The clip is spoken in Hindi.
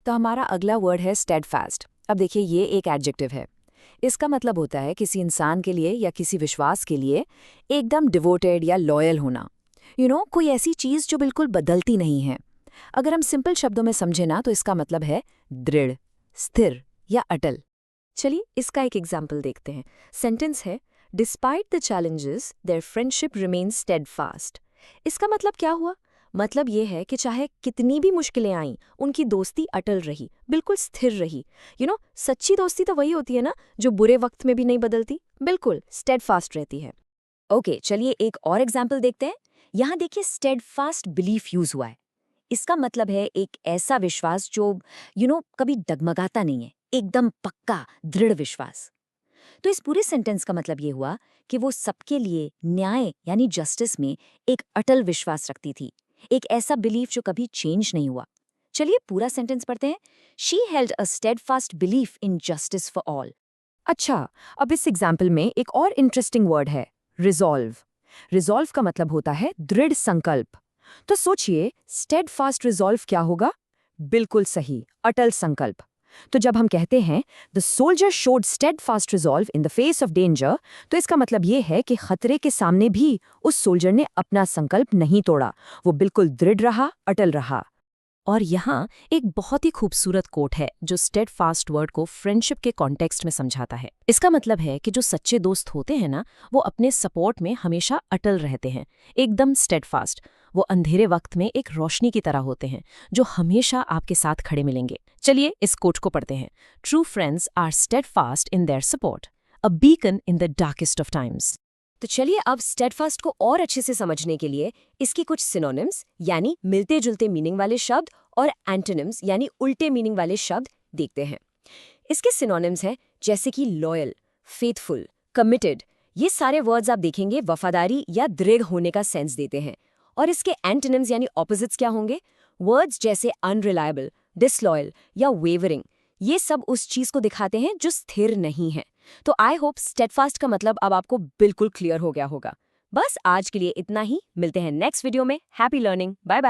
तो हमारा अगला वर्ड है स्टेडफास्ट। अब देखिए, ये एक एडजेक्टिव है। इसका मतलब होता है किसी इंसान के लिए या किसी विश्वास के लिए एकदम डिवोटेड या लॉयल होना। कोई ऐसी चीज़ जो बिल्कुल बदलती नहीं है। अगर हम सिंपल शब्दों में समझे ना, तो इसका मतलब है दृढ़, स्थिर या अटल। चलिए इसका एक एग्जाम्पल देखते हैं। सेंटेंस है, despite the challenges their friendship remains steadfast. इसका मतलब क्या हुआ? मतलब ये है कि चाहे कितनी भी मुश्किलें आईं, उनकी दोस्ती अटल रही, बिल्कुल स्थिर रही। सच्ची दोस्ती तो वही होती है ना, जो बुरे वक्त में भी नहीं बदलती, बिल्कुल स्टेडफास्ट रहती है। ओके, चलिए एक और एग्जाम्पल देखते हैं। यहाँ देखिए, स्टेडफास्ट बिलीफ यूज हुआ है। इसका मतलब है एक ऐसा विश्वास जो कभी डगमगाता नहीं है, एकदम पक्का दृढ़ विश्वास। तो इस पूरे सेंटेंस का मतलब ये हुआ कि वो सबके लिए न्याय यानी जस्टिस में एक अटल विश्वास रखती थी, एक ऐसा बिलीफ जो कभी चेंज नहीं हुआ। चलिए पूरा सेंटेंस पढ़ते हैं। She held a steadfast belief in justice for all. अच्छा, अब इस एग्जाम्पल में एक और इंटरेस्टिंग वर्ड है, रिजॉल्व। रिजॉल्व का मतलब होता है दृढ़ संकल्प। तो सोचिए, स्टेडफास्ट रिजॉल्व क्या होगा? बिल्कुल सही, अटल संकल्प। तो जब हम कहते हैं the soldier showed steadfast resolve in the face of danger, तो इसका मतलब ये है कि खतरे के सामने भी उस सोल्जर ने अपना संकल्प नहीं तोड़ा, वो बिल्कुल दृढ़ रहा, अटल रहा। और यहाँ एक बहुत ही खूबसूरत कोट है जो स्टेडफास्ट वर्ड को फ्रेंडशिप के कॉन्टेक्स्ट में समझाता है। इसका मतलब है कि जो सच्चे दोस्त होते हैं ना, वो अपने सपोर्ट में हमेशा अटल रहते हैं, एकदम स्टेडफास्ट। वो अंधेरे वक्त में एक रोशनी की तरह होते हैं, जो हमेशा आपके साथ खड़े मिलेंगे। चलिए इस कोट को पढ़ते हैं। True friends are steadfast in their support, a beacon in the darkest of times. तो चलिए अब स्टेडफास्ट को और अच्छे से समझने के लिए इसकी कुछ सिनोनिम्स यानी मिलते जुलते मीनिंग वाले शब्द और एंटोनिम्स यानी उल्टे मीनिंग वाले शब्द देखते हैं। इसके सिनोनिम्स हैं जैसे कि लॉयल, फेथफुल, कमिटेड। ये सारे वर्ड्स आप देखेंगे वफादारी या दृढ़ होने का सेंस देते हैं। और इसके एंटोनिम्स यानी ऑपोजिट्स क्या होंगे? वर्ड्स जैसे अनरिलायबल, डिसलॉयल या वेवरिंग। ये सब उस चीज को दिखाते हैं जो स्थिर नहीं है। तो आई होप स्टेडफास्ट का मतलब अब आपको बिल्कुल क्लियर हो गया होगा। बस आज के लिए इतना ही, मिलते हैं नेक्स्ट वीडियो में। Happy learning, bye bye.